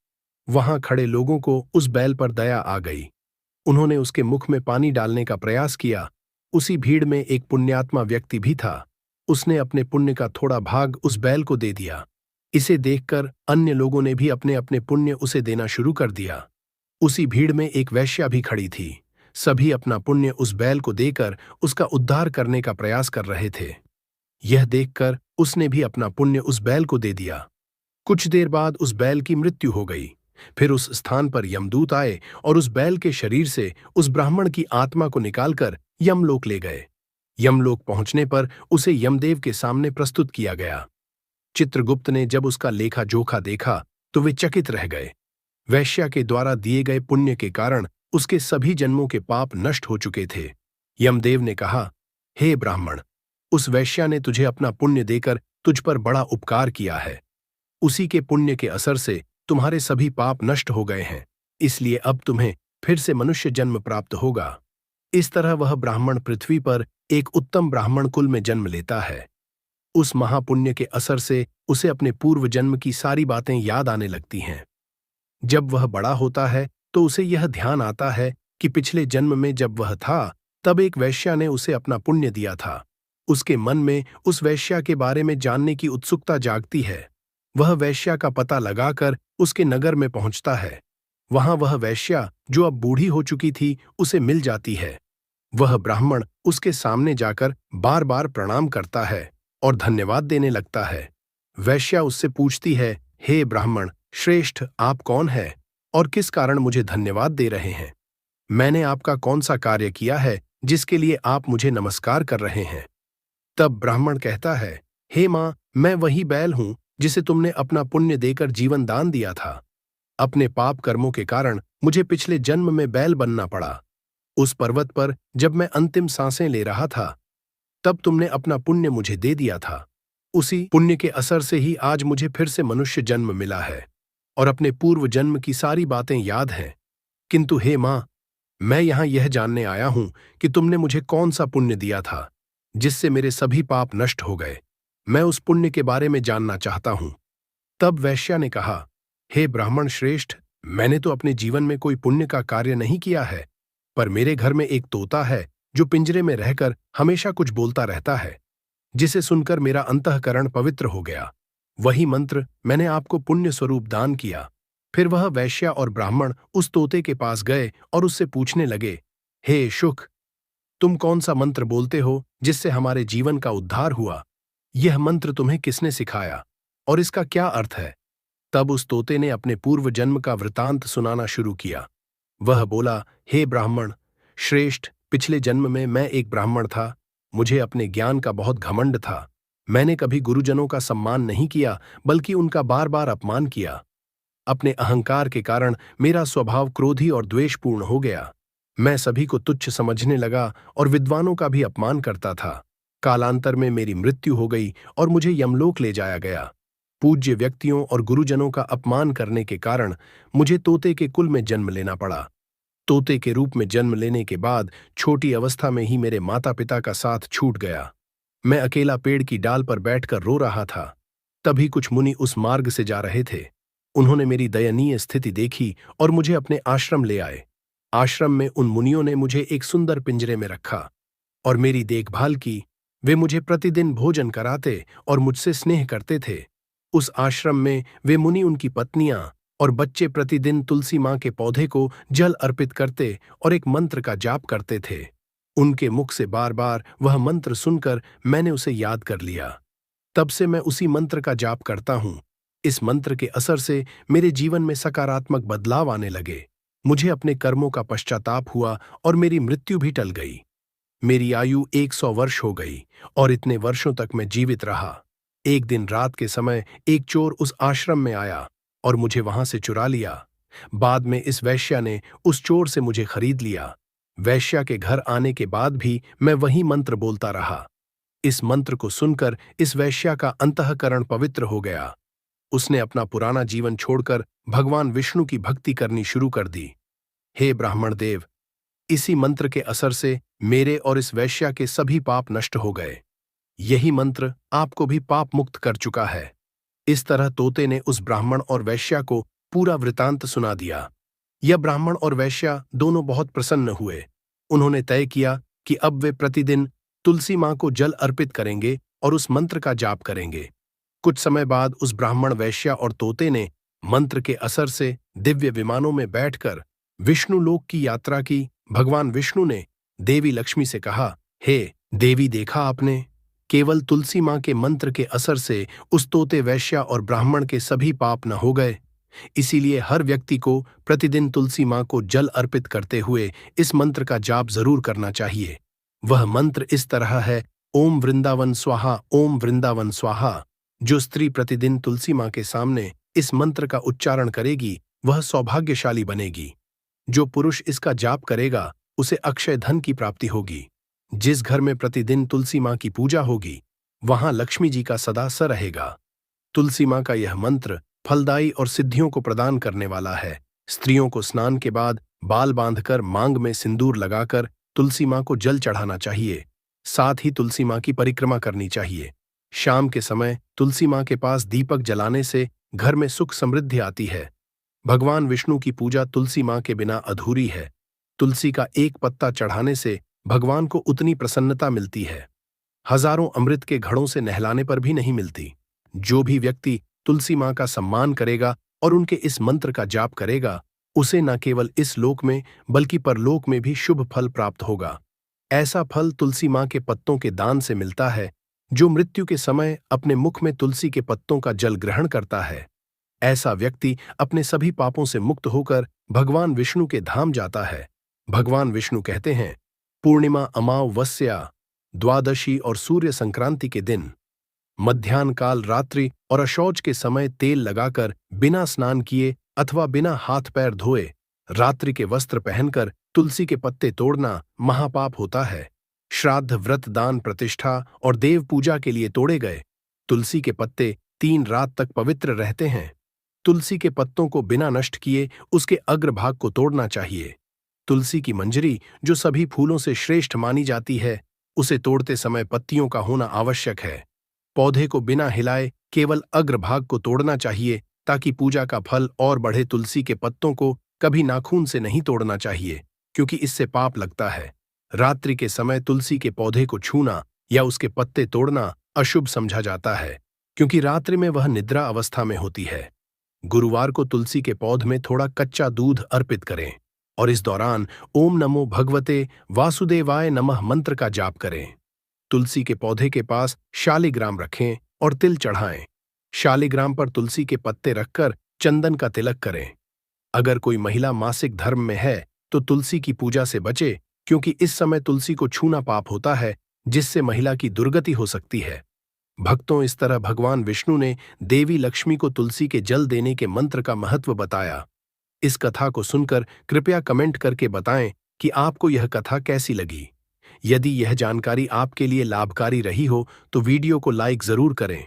वहां खड़े लोगों को उस बैल पर दया आ गई। उन्होंने उसके मुख में पानी डालने का प्रयास किया। उसी भीड़ में एक पुण्यात्मा व्यक्ति भी था। उसने अपने पुण्य का थोड़ा भाग उस बैल को दे दिया। इसे देखकर अन्य लोगों ने भी अपने अपने पुण्य उसे देना शुरू कर दिया। उसी भीड़ में एक वेश्या भी खड़ी थी। सभी अपना पुण्य उस बैल को देकर उसका उद्धार करने का प्रयास कर रहे थे। यह देखकर उसने भी अपना पुण्य उस बैल को दे दिया। कुछ देर बाद उस बैल की मृत्यु हो गई। फिर उस स्थान पर यमदूत आए और उस बैल के शरीर से उस ब्राह्मण की आत्मा को निकालकर यमलोक ले गए। यमलोक पहुंचने पर उसे यमदेव के सामने प्रस्तुत किया गया। चित्रगुप्त ने जब उसका लेखा जोखा देखा तो वे चकित रह गए। वैश्या के द्वारा दिए गए पुण्य के कारण उसके सभी जन्मों के पाप नष्ट हो चुके थे। यमदेव ने कहा, हे ब्राह्मण, उस वैश्या ने तुझे अपना पुण्य देकर तुझ पर बड़ा उपकार किया है। उसी के पुण्य के असर से तुम्हारे सभी पाप नष्ट हो गए हैं, इसलिए अब तुम्हें फिर से मनुष्य जन्म प्राप्त होगा। इस तरह वह ब्राह्मण पृथ्वी पर एक उत्तम ब्राह्मण कुल में जन्म लेता है। उस महापुण्य के असर से उसे अपने पूर्व जन्म की सारी बातें याद आने लगती हैं। जब वह बड़ा होता है तो उसे यह ध्यान आता है कि पिछले जन्म में जब वह था तब एक वैश्या ने उसे अपना पुण्य दिया था। उसके मन में उस वैश्या के बारे में जानने की उत्सुकता जागती है। वह वैश्या का पता लगाकर उसके नगर में पहुंचता है। वहां वह वैश्या, जो अब बूढ़ी हो चुकी थी, उसे मिल जाती है। वह ब्राह्मण उसके सामने जाकर बार बार प्रणाम करता है और धन्यवाद देने लगता है। वैश्या उससे पूछती है, हे ब्राह्मण श्रेष्ठ, आप कौन है और किस कारण मुझे धन्यवाद दे रहे हैं? मैंने आपका कौन सा कार्य किया है जिसके लिए आप मुझे नमस्कार कर रहे हैं? तब ब्राह्मण कहता है, हे मां, मैं वही बैल हूं जिसे तुमने अपना पुण्य देकर जीवन दान दिया था। अपने पाप कर्मों के कारण मुझे पिछले जन्म में बैल बनना पड़ा। उस पर्वत पर जब मैं अंतिम सांसें ले रहा था तब तुमने अपना पुण्य मुझे दे दिया था। उसी पुण्य के असर से ही आज मुझे फिर से मनुष्य जन्म मिला है और अपने पूर्व जन्म की सारी बातें याद हैं। किंतु हे मां, मैं यहां यह जानने आया हूं कि तुमने मुझे कौन सा पुण्य दिया था जिससे मेरे सभी पाप नष्ट हो गए। मैं उस पुण्य के बारे में जानना चाहता हूं। तब वैश्या ने कहा, हे ब्राह्मण श्रेष्ठ, मैंने तो अपने जीवन में कोई पुण्य का कार्य नहीं किया है, पर मेरे घर में एक तोता है जो पिंजरे में रहकर हमेशा कुछ बोलता रहता है, जिसे सुनकर मेरा अंतःकरण पवित्र हो गया। वही मंत्र मैंने आपको पुण्य स्वरूप दान किया। फिर वह वैश्या और ब्राह्मण उस तोते के पास गए और उससे पूछने लगे, हे शुक, तुम कौन सा मंत्र बोलते हो जिससे हमारे जीवन का उद्धार हुआ? यह मंत्र तुम्हें किसने सिखाया और इसका क्या अर्थ है? तब उस तोते ने अपने पूर्व जन्म का वृतांत सुनाना शुरू किया। वह बोला, हे ब्राह्मण श्रेष्ठ, पिछले जन्म में मैं एक ब्राह्मण था। मुझे अपने ज्ञान का बहुत घमंड था। मैंने कभी गुरुजनों का सम्मान नहीं किया, बल्कि उनका बार बार अपमान किया। अपने अहंकार के कारण मेरा स्वभाव क्रोधी और द्वेषपूर्ण हो गया। मैं सभी को तुच्छ समझने लगा और विद्वानों का भी अपमान करता था। कालांतर में मेरी मृत्यु हो गई और मुझे यमलोक ले जाया गया। पूज्य व्यक्तियों और गुरुजनों का अपमान करने के कारण मुझे तोते के कुल में जन्म लेना पड़ा। तोते के रूप में जन्म लेने के बाद छोटी अवस्था में ही मेरे माता पिता का साथ छूट गया। मैं अकेला पेड़ की डाल पर बैठकर रो रहा था। तभी कुछ मुनि उस मार्ग से जा रहे थे। उन्होंने मेरी दयनीय स्थिति देखी और मुझे अपने आश्रम ले आए। आश्रम में उन मुनियों ने मुझे एक सुंदर पिंजरे में रखा और मेरी देखभाल की। वे मुझे प्रतिदिन भोजन कराते और मुझसे स्नेह करते थे। उस आश्रम में वे मुनि, उनकी पत्नियां और बच्चे प्रतिदिन तुलसी मां के पौधे को जल अर्पित करते और एक मंत्र का जाप करते थे। उनके मुख से बार बार वह मंत्र सुनकर मैंने उसे याद कर लिया। तब से मैं उसी मंत्र का जाप करता हूं। इस मंत्र के असर से मेरे जीवन में सकारात्मक बदलाव आने लगे। मुझे अपने कर्मों का पश्चाताप हुआ और मेरी मृत्यु भी टल गई। मेरी आयु 100 वर्ष हो गई और इतने वर्षों तक मैं जीवित रहा। एक दिन रात के समय एक चोर उस आश्रम में आया और मुझे वहां से चुरा लिया। बाद में इस वैश्या ने उस चोर से मुझे खरीद लिया। वैश्या के घर आने के बाद भी मैं वही मंत्र बोलता रहा। इस मंत्र को सुनकर इस वैश्या का अंतःकरण पवित्र हो गया। उसने अपना पुराना जीवन छोड़कर भगवान विष्णु की भक्ति करनी शुरू कर दी। हे ब्राह्मण देव, इसी मंत्र के असर से मेरे और इस वैश्या के सभी पाप नष्ट हो गए। यही मंत्र आपको भी पाप मुक्त कर चुका है। इस तरह तोते ने उस ब्राह्मण और वैश्या को पूरा वृतांत सुना दिया। यह ब्राह्मण और वैश्या दोनों बहुत प्रसन्न हुए। उन्होंने तय किया कि अब वे प्रतिदिन तुलसी मां को जल अर्पित करेंगे और उस मंत्र का जाप करेंगे। कुछ समय बाद उस ब्राह्मण, वैश्या और तोते ने मंत्र के असर से दिव्य विमानों में बैठकर विष्णु लोक की यात्रा की। भगवान विष्णु ने देवी लक्ष्मी से कहा, हे देवी, देखा आपने, केवल तुलसी मां के मंत्र के असर से उस तोते, वैश्या और ब्राह्मण के सभी पाप न हो गए। इसीलिए हर व्यक्ति को प्रतिदिन तुलसी मां को जल अर्पित करते हुए इस मंत्र का जाप जरूर करना चाहिए। वह मंत्र इस तरह है, ओम वृंदावन स्वाहा, ओम वृंदावन स्वाहा। जो स्त्री प्रतिदिन तुलसी मां के सामने इस मंत्र का उच्चारण करेगी वह सौभाग्यशाली बनेगी। जो पुरुष इसका जाप करेगा उसे अक्षय धन की प्राप्ति होगी। जिस घर में प्रतिदिन तुलसी मां की पूजा होगी वहां लक्ष्मी जी का सदा स रहेगा। तुलसी मां का यह मंत्र फलदायी और सिद्धियों को प्रदान करने वाला है। स्त्रियों को स्नान के बाद बाल बांधकर मांग में सिंदूर लगाकर तुलसी मां को जल चढ़ाना चाहिए। साथ ही तुलसी मां की परिक्रमा करनी चाहिए। शाम के समय तुलसी मां के पास दीपक जलाने से घर में सुख समृद्धि आती है। भगवान विष्णु की पूजा तुलसी मां के बिना अधूरी है। तुलसी का एक पत्ता चढ़ाने से भगवान को उतनी प्रसन्नता मिलती है, हजारों अमृत के घड़ों से नहलाने पर भी नहीं मिलती। जो भी व्यक्ति तुलसी मां का सम्मान करेगा और उनके इस मंत्र का जाप करेगा उसे न केवल इस लोक में बल्कि परलोक में भी शुभ फल प्राप्त होगा। ऐसा फल तुलसी मां के पत्तों के दान से मिलता है। जो मृत्यु के समय अपने मुख में तुलसी के पत्तों का जल ग्रहण करता है, ऐसा व्यक्ति अपने सभी पापों से मुक्त होकर भगवान विष्णु के धाम जाता है। भगवान विष्णु कहते हैं, पूर्णिमा, अमावस्या, द्वादशी और सूर्य संक्रांति के दिन मध्याह्न काल, रात्रि और अशौच के समय तेल लगाकर बिना स्नान किए अथवा बिना हाथ पैर धोए रात्रि के वस्त्र पहनकर तुलसी के पत्ते तोड़ना महापाप होता है। श्राद्ध, व्रत, दान, प्रतिष्ठा और देव पूजा के लिए तोड़े गए तुलसी के पत्ते 3 रात तक पवित्र रहते हैं। तुलसी के पत्तों को बिना नष्ट किए उसके अग्रभाग को तोड़ना चाहिए। तुलसी की मंजरी, जो सभी फूलों से श्रेष्ठ मानी जाती है, उसे तोड़ते समय पत्तियों का होना आवश्यक है। पौधे को बिना हिलाए केवल अग्रभाग को तोड़ना चाहिए ताकि पूजा का फल और बढ़े। तुलसी के पत्तों को कभी नाखून से नहीं तोड़ना चाहिए क्योंकि इससे पाप लगता है। रात्रि के समय तुलसी के पौधे को छूना या उसके पत्ते तोड़ना अशुभ समझा जाता है क्योंकि रात्रि में वह निद्रा अवस्था में होती है। गुरुवार को तुलसी के पौध में थोड़ा कच्चा दूध अर्पित करें और इस दौरान ओम नमो भगवते वासुदेवाय नमः मंत्र का जाप करें। तुलसी के पौधे के पास शालिग्राम रखें और तिल चढ़ाएं। शालिग्राम पर तुलसी के पत्ते रखकर चंदन का तिलक करें। अगर कोई महिला मासिक धर्म में है तो तुलसी की पूजा से बचे क्योंकि इस समय तुलसी को छूना पाप होता है जिससे महिला की दुर्गति हो सकती है। भक्तों, इस तरह भगवान विष्णु ने देवी लक्ष्मी को तुलसी के जल देने के मंत्र का महत्व बताया। इस कथा को सुनकर कृपया कमेंट करके बताएं कि आपको यह कथा कैसी लगी। यदि यह जानकारी आपके लिए लाभकारी रही हो तो वीडियो को लाइक जरूर करें।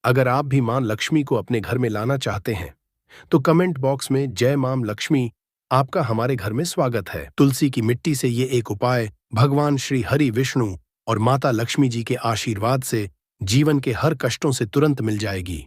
अगर आप भी मां लक्ष्मी को अपने घर में लाना चाहते हैं तो कमेंट बॉक्स में जय मां लक्ष्मी, आपका हमारे घर में स्वागत है। तुलसी की मिट्टी से ये एक उपाय भगवान श्री हरि विष्णु और माता लक्ष्मी जी के आशीर्वाद से जीवन के हर कष्टों से तुरंत मिल जाएगी।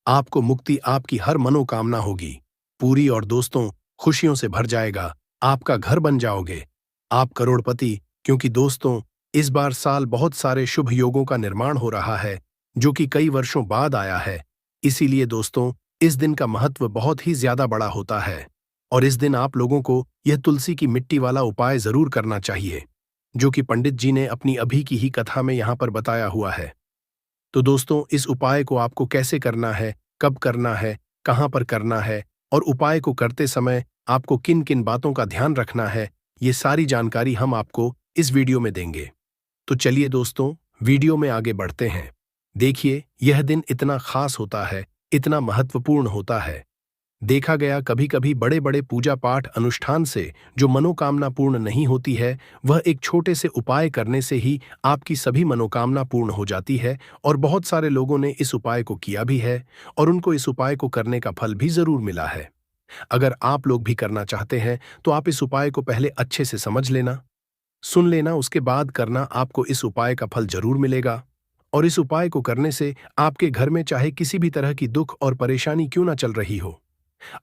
आपको मुक्ति, आपकी हर मनोकामना होगी पूरी और दोस्तों खुशियों से भर जाएगा। आपका घर बन जाओगे, आप करोड़पति। क्योंकि दोस्तों, इस बार साल बहुत सारे शुभ योगों का निर्माण हो रहा है जो कि कई वर्षों बाद आया है। इसीलिए दोस्तों, इस दिन का महत्व बहुत ही ज्यादा बड़ा होता है और इस दिन आप लोगों को यह तुलसी की मिट्टी वाला उपाय जरूर करना चाहिए। जो कि पंडित जी ने अपनी अभी की ही कथा में यहाँ पर बताया हुआ है। तो दोस्तों, इस उपाय को आपको कैसे करना है, कब करना है, कहाँ पर करना है और उपाय को करते समय आपको किन किन बातों का ध्यान रखना है, ये सारी जानकारी हम आपको इस वीडियो में देंगे। तो चलिए दोस्तों, वीडियो में आगे बढ़ते हैं। देखिए, यह दिन इतना खास होता है, इतना महत्वपूर्ण होता है। देखा गया कभी कभी बड़े बड़े पूजा पाठ अनुष्ठान से जो मनोकामना पूर्ण नहीं होती है, वह एक छोटे से उपाय करने से ही आपकी सभी मनोकामना पूर्ण हो जाती है। और बहुत सारे लोगों ने इस उपाय को किया भी है और उनको इस उपाय को करने का फल भी जरूर मिला है। अगर आप लोग भी करना चाहते हैं तो आप इस उपाय को पहले अच्छे से समझ लेना, सुन लेना, उसके बाद करना, आपको इस उपाय का फल जरूर मिलेगा। और इस उपाय को करने से आपके घर में चाहे किसी भी तरह की दुख और परेशानी क्यों ना चल रही हो,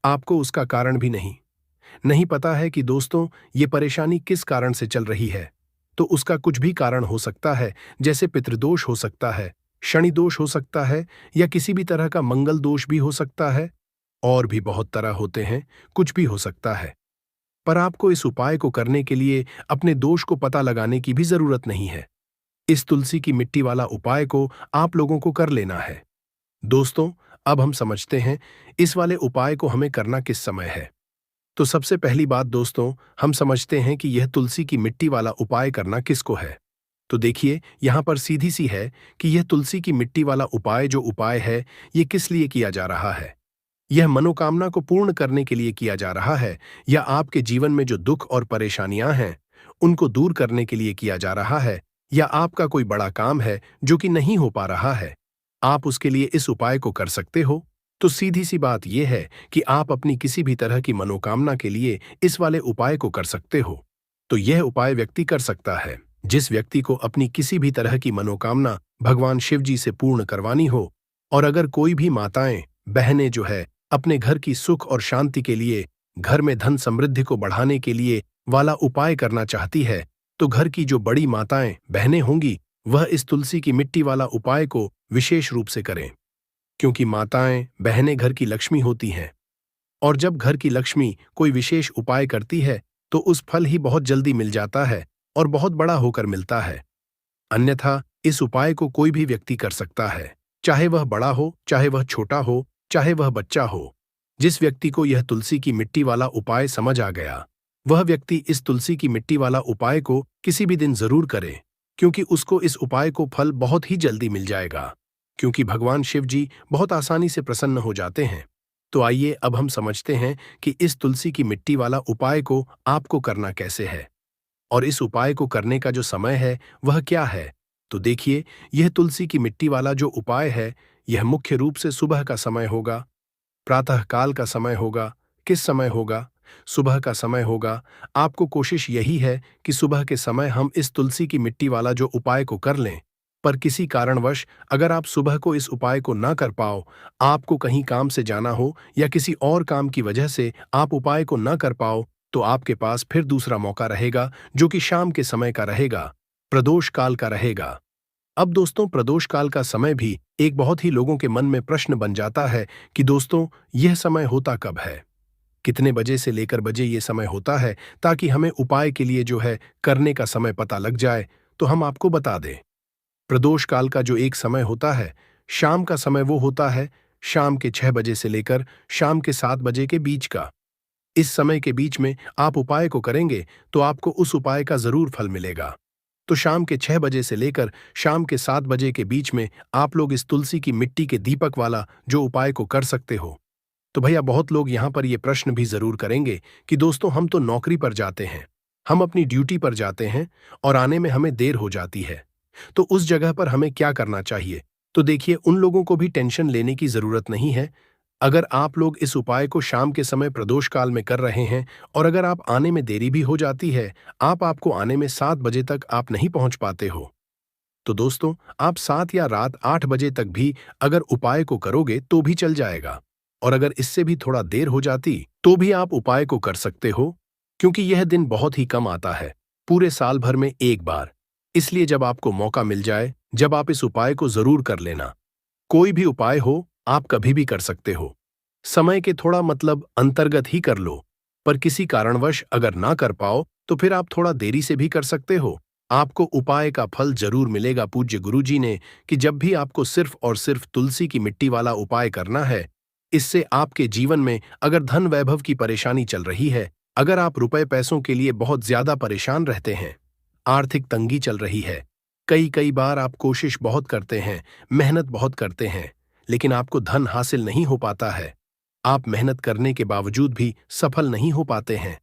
आपको उसका कारण भी नहीं पता है कि दोस्तों ये परेशानी किस कारण से चल रही है, तो उसका कुछ भी कारण हो सकता है। जैसे पितृदोष हो सकता है, शनि दोष हो सकता है, या किसी भी तरह का मंगल दोष भी हो सकता है। और भी बहुत तरह होते हैं, कुछ भी हो सकता है। पर आपको इस उपाय को करने के लिए अपने दोष को पता लगाने की भी जरूरत नहीं है। इस तुलसी की मिट्टी वाला उपाय को आप लोगों को कर लेना है। दोस्तों, अब हम समझते हैं इस वाले उपाय को हमें करना किस समय है। तो सबसे पहली बात दोस्तों, हम समझते हैं कि यह तुलसी की मिट्टी वाला उपाय करना किसको है। तो देखिए, यहां पर सीधी सी है कि यह तुलसी की मिट्टी वाला उपाय जो उपाय है, ये किस लिए किया जा रहा है। यह मनोकामना को पूर्ण करने के लिए किया जा रहा है, या आपके जीवन में जो दुख और परेशानियां हैं उनको दूर करने के लिए किया जा रहा है, या आपका कोई बड़ा काम है जो कि नहीं हो पा रहा है, आप उसके लिए इस उपाय को कर सकते हो। तो सीधी सी बात यह है कि आप अपनी किसी भी तरह की मनोकामना के लिए इस वाले उपाय को कर सकते हो। तो यह उपाय व्यक्ति कर सकता है जिस व्यक्ति को अपनी किसी भी तरह की मनोकामना भगवान शिव जी से पूर्ण करवानी हो। और अगर कोई भी माताएं बहनें जो है अपने घर की सुख और शांति के लिए, घर में धन समृद्धि को बढ़ाने के लिए वाला उपाय करना चाहती है, तो घर की जो बड़ी माताएं बहनें होंगी वह इस तुलसी की मिट्टी वाला उपाय को विशेष रूप से करें। क्योंकि माताएं बहनें घर की लक्ष्मी होती हैं, और जब घर की लक्ष्मी कोई विशेष उपाय करती है तो उस फल ही बहुत जल्दी मिल जाता है और बहुत बड़ा होकर मिलता है। अन्यथा इस उपाय को कोई भी व्यक्ति कर सकता है, चाहे वह बड़ा हो, चाहे वह छोटा हो, चाहे वह बच्चा हो। जिस व्यक्ति को यह तुलसी की मिट्टी वाला उपाय समझ आ गया, वह व्यक्ति इस तुलसी की मिट्टी वाला उपाय को किसी भी दिन जरूर करे, क्योंकि उसको इस उपाय को फल बहुत ही जल्दी मिल जाएगा। क्योंकि भगवान शिव जी बहुत आसानी से प्रसन्न हो जाते हैं। तो आइए अब हम समझते हैं कि इस तुलसी की मिट्टी वाला उपाय को आपको करना कैसे है, और इस उपाय को करने का जो समय है वह क्या है। तो देखिए, यह तुलसी की मिट्टी वाला जो उपाय है, यह मुख्य रूप से सुबह का समय होगा, प्रातः काल का समय होगा। किस समय होगा? सुबह का समय होगा। आपको कोशिश यही है कि सुबह के समय हम इस तुलसी की मिट्टी वाला जो उपाय को कर लें। पर किसी कारणवश अगर आप सुबह को इस उपाय को ना कर पाओ, आपको कहीं काम से जाना हो या किसी और काम की वजह से आप उपाय को ना कर पाओ, तो आपके पास फिर दूसरा मौका रहेगा जो कि शाम के समय का रहेगा, प्रदोष काल का रहेगा। अब दोस्तों, प्रदोष काल का समय भी एक बहुत ही लोगों के मन में प्रश्न बन जाता है कि दोस्तों यह समय होता कब है, कितने बजे से लेकर बजे ये समय होता है, ताकि हमें उपाय के लिए जो है करने का समय पता लग जाए। तो हम आपको बता दें, प्रदोष काल का जो एक समय होता है, शाम का समय, वो होता है शाम के 6 बजे से लेकर शाम के 7 बजे के बीच का। इस समय के बीच में आप उपाय को करेंगे तो आपको उस उपाय का जरूर फल मिलेगा। तो शाम के 6 बजे से लेकर शाम के 7 बजे के बीच में आप लोग इस तुलसी की मिट्टी के दीपक वाला जो उपाय को कर सकते हो। तो भैया, बहुत लोग यहां पर ये प्रश्न भी जरूर करेंगे कि दोस्तों हम तो नौकरी पर जाते हैं, हम अपनी ड्यूटी पर जाते हैं और आने में हमें देर हो जाती है, तो उस जगह पर हमें क्या करना चाहिए। तो देखिए, उन लोगों को भी टेंशन लेने की जरूरत नहीं है। अगर आप लोग इस उपाय को शाम के समय प्रदोष काल में कर रहे हैं और अगर आप आने में देरी भी हो जाती है, आपको आने में 7 बजे तक आप नहीं पहुंच पाते हो, तो दोस्तों आप 7 या रात 8 बजे तक भी अगर उपाय को करोगे तो भी चल जाएगा। और अगर इससे भी थोड़ा देर हो जाती तो भी आप उपाय को कर सकते हो, क्योंकि यह दिन बहुत ही कम आता है, पूरे साल भर में एक बार। इसलिए जब आपको मौका मिल जाए, जब आप इस उपाय को जरूर कर लेना। कोई भी उपाय हो, आप कभी भी कर सकते हो। समय के थोड़ा मतलब अंतर्गत ही कर लो, पर किसी कारणवश अगर ना कर पाओ तो फिर आप थोड़ा देरी से भी कर सकते हो। आपको उपाय का फल जरूर मिलेगा। पूज्य गुरुजी ने कि जब भी आपको सिर्फ और सिर्फ तुलसी की मिट्टी वाला उपाय करना है, इससे आपके जीवन में अगर धन वैभव की परेशानी चल रही है, अगर आप रुपए पैसों के लिए बहुत ज्यादा परेशान रहते हैं, आर्थिक तंगी चल रही है, कई कई बार आप कोशिश बहुत करते हैं, मेहनत बहुत करते हैं, लेकिन आपको धन हासिल नहीं हो पाता है, आप मेहनत करने के बावजूद भी सफल नहीं हो पाते हैं,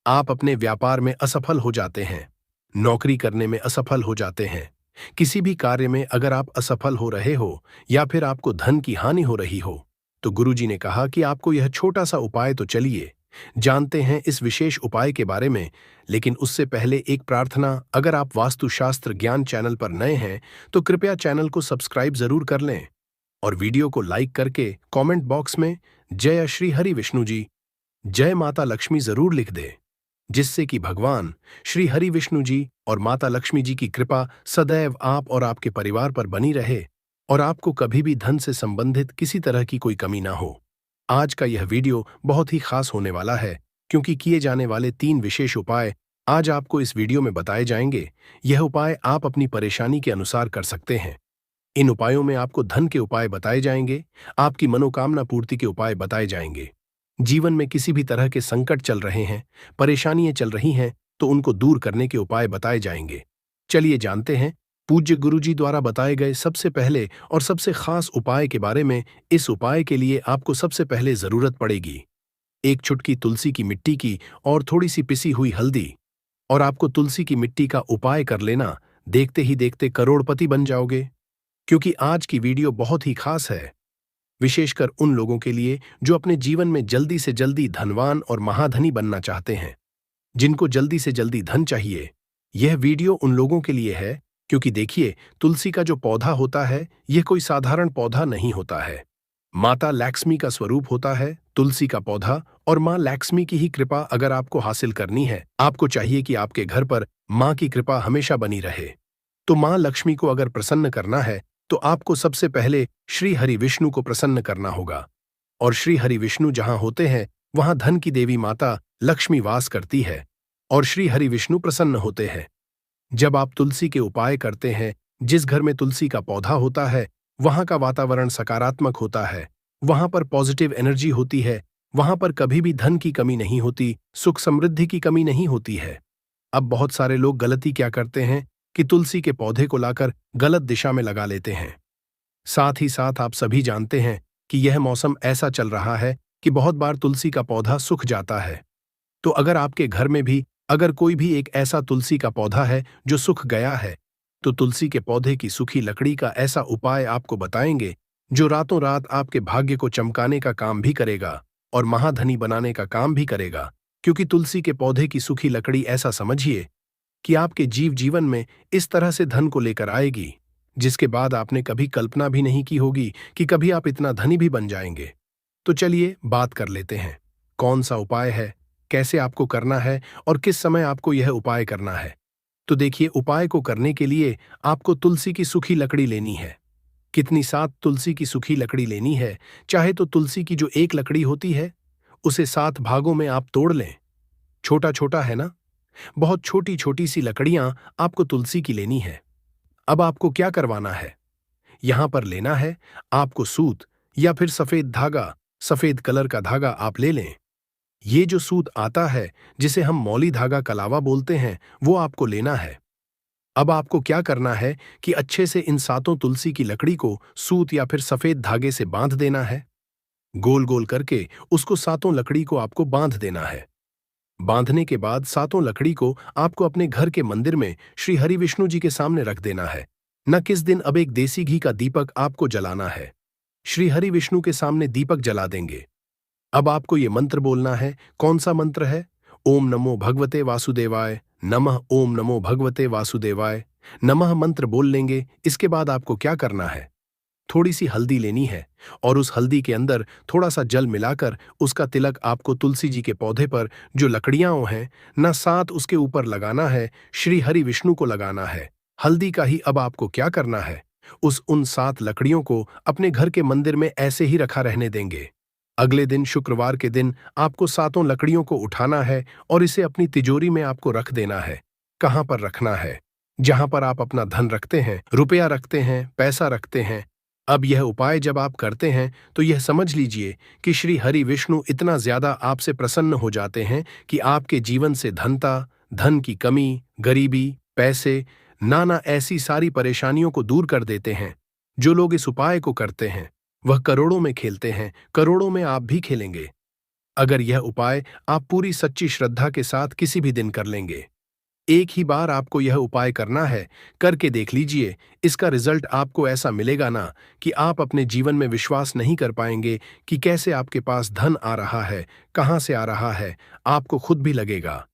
आप अपने व्यापार में असफल हो जाते हैं, नौकरी करने में असफल हो जाते हैं, किसी भी कार्य में अगर आप असफल हो रहे हो या फिर आपको धन की हानि हो रही हो, तो गुरुजी ने कहा कि आपको यह छोटा सा उपाय तो चलिए जानते हैं इस विशेष उपाय के बारे में, लेकिन उससे पहले एक प्रार्थना। अगर आप वास्तुशास्त्र ज्ञान चैनल पर नए हैं तो कृपया चैनल को सब्सक्राइब जरूर कर लें और वीडियो को लाइक करके कमेंट बॉक्स में जय श्री हरि विष्णु जी, जय माता लक्ष्मी जरूर लिख दें, जिससे कि भगवान श्री हरि विष्णु जी और माता लक्ष्मी जी की कृपा सदैव आप और आपके परिवार पर बनी रहे और आपको कभी भी धन से संबंधित किसी तरह की कोई कमी ना हो। आज का यह वीडियो बहुत ही खास होने वाला है, क्योंकि किए जाने वाले 3 विशेष उपाय आज आपको इस वीडियो में बताए जाएंगे। यह उपाय आप अपनी परेशानी के अनुसार कर सकते हैं। इन उपायों में आपको धन के उपाय बताए जाएंगे, आपकी मनोकामना पूर्ति के उपाय बताए जाएंगे। जीवन में किसी भी तरह के संकट चल रहे हैं, परेशानियां चल रही हैं, तो उनको दूर करने के उपाय बताए जाएंगे। चलिए जानते हैं पूज्य गुरुजी द्वारा बताए गए सबसे पहले और सबसे खास उपाय के बारे में। इस उपाय के लिए आपको सबसे पहले जरूरत पड़ेगी एक चुटकी तुलसी की मिट्टी की और थोड़ी सी पिसी हुई हल्दी। और आपको तुलसी की मिट्टी का उपाय कर लेना, देखते ही देखते करोड़पति बन जाओगे। क्योंकि आज की वीडियो बहुत ही खास है, विशेषकर उन लोगों के लिए जो अपने जीवन में जल्दी से जल्दी धनवान और महाधनी बनना चाहते हैं, जिनको जल्दी से जल्दी धन चाहिए। यह वीडियो उन लोगों के लिए है, क्योंकि देखिए तुलसी का जो पौधा होता है यह कोई साधारण पौधा नहीं होता है। माता लक्ष्मी का स्वरूप होता है तुलसी का पौधा, और मां लक्ष्मी की ही कृपा अगर आपको हासिल करनी है, आपको चाहिए कि आपके घर पर मां की कृपा हमेशा बनी रहे। तो मां लक्ष्मी को अगर प्रसन्न करना है तो आपको सबसे पहले श्री हरि विष्णु को प्रसन्न करना होगा। और श्री हरि विष्णु जहां होते हैं वहां धन की देवी माता लक्ष्मी वास करती है और श्री हरि विष्णु प्रसन्न होते हैं। जब आप तुलसी के उपाय करते हैं, जिस घर में तुलसी का पौधा होता है वहां का वातावरण सकारात्मक होता है, वहां पर पॉजिटिव एनर्जी होती है, वहां पर कभी भी धन की कमी नहीं होती, सुख समृद्धि की कमी नहीं होती है। अब बहुत सारे लोग गलती क्या करते हैं कि तुलसी के पौधे को लाकर गलत दिशा में लगा लेते हैं। साथ ही साथ आप सभी जानते हैं कि यह मौसम ऐसा चल रहा है कि बहुत बार तुलसी का पौधा सूख जाता है। तो अगर आपके घर में भी अगर कोई भी एक ऐसा तुलसी का पौधा है जो सूख गया है, तो तुलसी के पौधे की सूखी लकड़ी का ऐसा उपाय आपको बताएंगे जो रातों रात आपके भाग्य को चमकाने का काम भी करेगा और महाधनी बनाने का काम भी करेगा। क्योंकि तुलसी के पौधे की सूखी लकड़ी ऐसा समझिए कि आपके जीवन में इस तरह से धन को लेकर आएगी, जिसके बाद आपने कभी कल्पना भी नहीं की होगी कि कभी आप इतना धनी भी बन जाएंगे। तो चलिए बात कर लेते हैं, कौन सा उपाय है, कैसे आपको करना है और किस समय आपको यह उपाय करना है। तो देखिए, उपाय को करने के लिए आपको तुलसी की सूखी लकड़ी लेनी है। कितनी? 7 तुलसी की सूखी लकड़ी लेनी है। चाहे तो तुलसी की जो एक लकड़ी होती है उसे 7 भागों में आप तोड़ लें। छोटा छोटा है ना, बहुत छोटी छोटी सी लकड़ियां आपको तुलसी की लेनी है। अब आपको क्या करवाना है, यहां पर लेना है आपको सूत या फिर सफेद धागा, सफेद कलर का धागा आप ले लें। ये जो सूत आता है जिसे हम मौली धागा कलावा बोलते हैं, वो आपको लेना है। अब आपको क्या करना है कि अच्छे से इन 7 तुलसी की लकड़ी को सूत या फिर सफेद धागे से बांध देना है। गोल गोल करके उसको 7 लकड़ी को आपको बांध देना है। बांधने के बाद 7 लकड़ी को आपको अपने घर के मंदिर में श्री हरि विष्णु जी के सामने रख देना है। न किस दिन अब एक देसी घी का दीपक आपको जलाना है। श्री हरि विष्णु के सामने दीपक जला देंगे। अब आपको ये मंत्र बोलना है। कौन सा मंत्र है? ओम नमो भगवते वासुदेवाय नमः, ओम नमो भगवते वासुदेवाय नमः मंत्र बोल लेंगे। इसके बाद आपको क्या करना है, थोड़ी सी हल्दी लेनी है और उस हल्दी के अंदर थोड़ा सा जल मिलाकर उसका तिलक आपको तुलसी जी के पौधे पर जो लकड़ियां हैं ना 7 उसके ऊपर लगाना है, श्री हरि विष्णु को लगाना है हल्दी का ही। अब आपको क्या करना है, उन 7 लकड़ियों को अपने घर के मंदिर में ऐसे ही रखा रहने देंगे। अगले दिन शुक्रवार के दिन आपको 7 लकड़ियों को उठाना है और इसे अपनी तिजोरी में आपको रख देना है। कहां पर रखना है? जहां पर आप अपना धन रखते हैं, रुपया रखते हैं, पैसा रखते हैं। अब यह उपाय जब आप करते हैं तो यह समझ लीजिए कि श्री हरि विष्णु इतना ज्यादा आपसे प्रसन्न हो जाते हैं कि आपके जीवन से धन की कमी, गरीबी, पैसे, नाना ऐसी सारी परेशानियों को दूर कर देते हैं। जो लोग इस उपाय को करते हैं वह करोड़ों में खेलते हैं, करोड़ों में आप भी खेलेंगे। अगर यह उपाय आप पूरी सच्ची श्रद्धा के साथ किसी भी दिन कर लेंगे। एक ही बार आपको यह उपाय करना है, करके देख लीजिए। इसका रिजल्ट आपको ऐसा मिलेगा ना कि आप अपने जीवन में विश्वास नहीं कर पाएंगे कि कैसे आपके पास धन आ रहा है, कहां से आ रहा है। आपको खुद भी लगेगा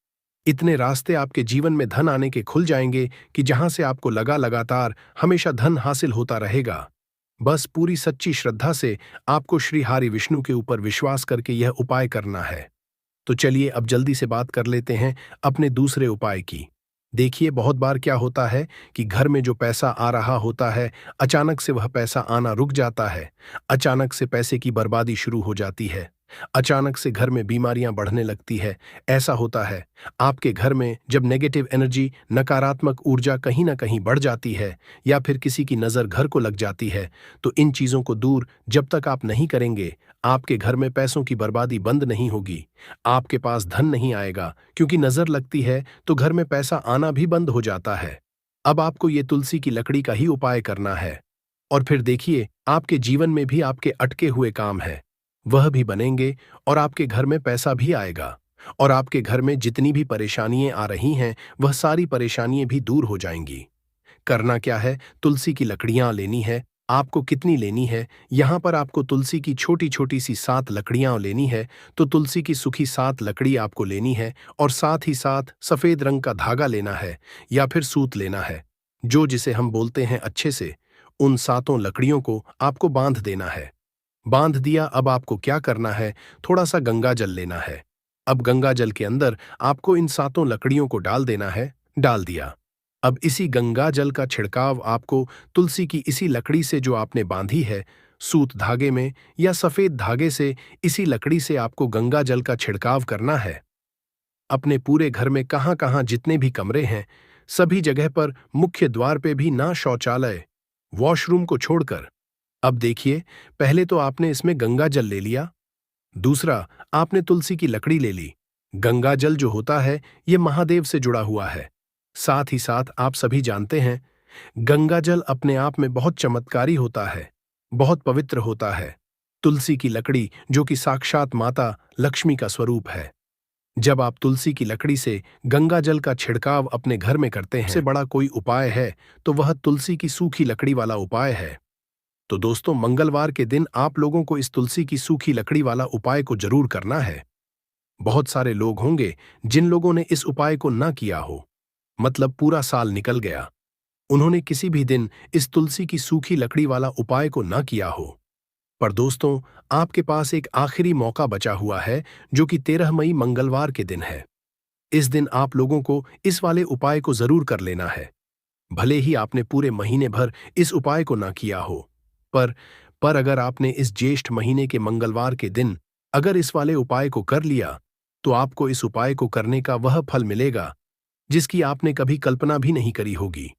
इतने रास्ते आपके जीवन में धन आने के खुल जाएंगे कि जहां से आपको लगातार हमेशा धन हासिल होता रहेगा। बस पूरी सच्ची श्रद्धा से आपको श्री हरि विष्णु के ऊपर विश्वास करके यह उपाय करना है। तो चलिए अब जल्दी से बात कर लेते हैं अपने दूसरे उपाय की। देखिए, बहुत बार क्या होता है कि घर में जो पैसा आ रहा होता है, अचानक से वह पैसा आना रुक जाता है। अचानक से पैसे की बर्बादी शुरू हो जाती है। अचानक से घर में बीमारियां बढ़ने लगती है। ऐसा होता है आपके घर में जब नेगेटिव एनर्जी, नकारात्मक ऊर्जा कहीं ना कहीं बढ़ जाती है, या फिर किसी की नज़र घर को लग जाती है, तो इन चीज़ों को दूर जब तक आप नहीं करेंगे, आपके घर में पैसों की बर्बादी बंद नहीं होगी। आपके पास धन नहीं आएगा, क्योंकि नज़र लगती है तो घर में पैसा आना भी बंद हो जाता है। अब आपको ये तुलसी की लकड़ी का ही उपाय करना है, और फिर देखिए आपके जीवन में भी आपके अटके हुए काम है वह भी बनेंगे, और आपके घर में पैसा भी आएगा, और आपके घर में जितनी भी परेशानियां आ रही हैं वह सारी परेशानियां भी दूर हो जाएंगी। करना क्या है, तुलसी की लकड़ियां लेनी है। आपको कितनी लेनी है, यहां पर आपको तुलसी की छोटी छोटी सी 7 लकड़ियां लेनी है। तो तुलसी की सूखी 7 लकड़ी आपको लेनी है, और साथ ही साथ सफेद रंग का धागा लेना है, या फिर सूत लेना है, जो जिसे हम बोलते हैं अच्छे से। उन 7 लकड़ियों को आपको बांध देना है। बांध दिया, अब आपको क्या करना है, थोड़ा सा गंगा जल लेना है। अब गंगा जल के अंदर आपको इन 7 लकड़ियों को डाल देना है। डाल दिया। अब इसी गंगा जल का छिड़काव आपको तुलसी की इसी लकड़ी से जो आपने बांधी है, सूत धागे में या सफेद धागे से, इसी लकड़ी से आपको गंगा जल का छिड़काव करना है। अपने पूरे घर में कहां कहां जितने भी कमरे हैं, सभी जगह पर, मुख्य द्वार पे भी, ना शौचालय, वॉशरूम को छोड़कर। अब देखिए, पहले तो आपने इसमें गंगा जल ले लिया, दूसरा आपने तुलसी की लकड़ी ले ली। गंगा जल जो होता है यह महादेव से जुड़ा हुआ है। साथ ही साथ आप सभी जानते हैं गंगा जल अपने आप में बहुत चमत्कारी होता है, बहुत पवित्र होता है। तुलसी की लकड़ी जो कि साक्षात माता लक्ष्मी का स्वरूप है। जब आप तुलसी की लकड़ी से गंगा जल का छिड़काव अपने घर में करते हैं, इससे बड़ा कोई उपाय है तो वह तुलसी की सूखी लकड़ी वाला उपाय है। तो दोस्तों, मंगलवार के दिन आप लोगों को इस तुलसी की सूखी लकड़ी वाला उपाय को जरूर करना है। बहुत सारे लोग होंगे जिन लोगों ने इस उपाय को ना किया हो, मतलब पूरा साल निकल गया, उन्होंने किसी भी दिन इस तुलसी की सूखी लकड़ी वाला उपाय को ना किया हो। पर दोस्तों, आपके पास एक आखिरी मौका बचा हुआ है, जो कि 13 मई मंगलवार के दिन है। इस दिन आप लोगों को इस वाले उपाय को जरूर कर लेना है। भले ही आपने पूरे महीने भर इस उपाय को ना किया हो, पर अगर आपने इस ज्येष्ठ महीने के मंगलवार के दिन अगर इस वाले उपाय को कर लिया, तो आपको इस उपाय को करने का वह फल मिलेगा जिसकी आपने कभी कल्पना भी नहीं करी होगी।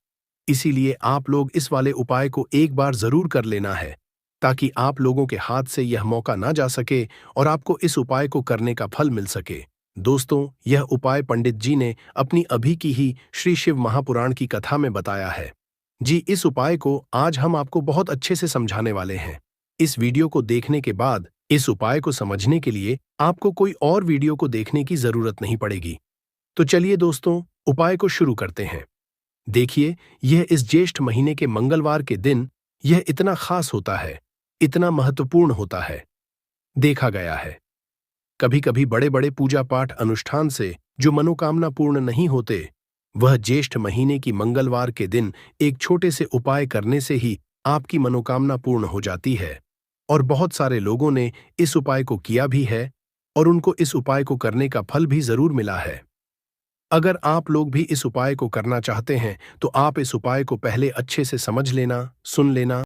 इसीलिए आप लोग इस वाले उपाय को एक बार जरूर कर लेना है, ताकि आप लोगों के हाथ से यह मौका ना जा सके और आपको इस उपाय को करने का फल मिल सके। दोस्तों, यह उपाय पंडित जी ने अपनी अभी की ही श्री शिव महापुराण की कथा में बताया है। जी, इस उपाय को आज हम आपको बहुत अच्छे से समझाने वाले हैं। इस वीडियो को देखने के बाद इस उपाय को समझने के लिए आपको कोई और वीडियो को देखने की जरूरत नहीं पड़ेगी। तो चलिए दोस्तों, उपाय को शुरू करते हैं। देखिए, यह इस ज्येष्ठ महीने के मंगलवार के दिन यह इतना खास होता है, इतना महत्वपूर्ण होता है। देखा गया है कभी कभी बड़े बड़े पूजा पाठ अनुष्ठान से जो मनोकामना पूर्ण नहीं होते, वह ज्येष्ठ महीने की मंगलवार के दिन एक छोटे से उपाय करने से ही आपकी मनोकामना पूर्ण हो जाती है। और बहुत सारे लोगों ने इस उपाय को किया भी है, और उनको इस उपाय को करने का फल भी जरूर मिला है। अगर आप लोग भी इस उपाय को करना चाहते हैं, तो आप इस उपाय को पहले अच्छे से समझ लेना, सुन लेना।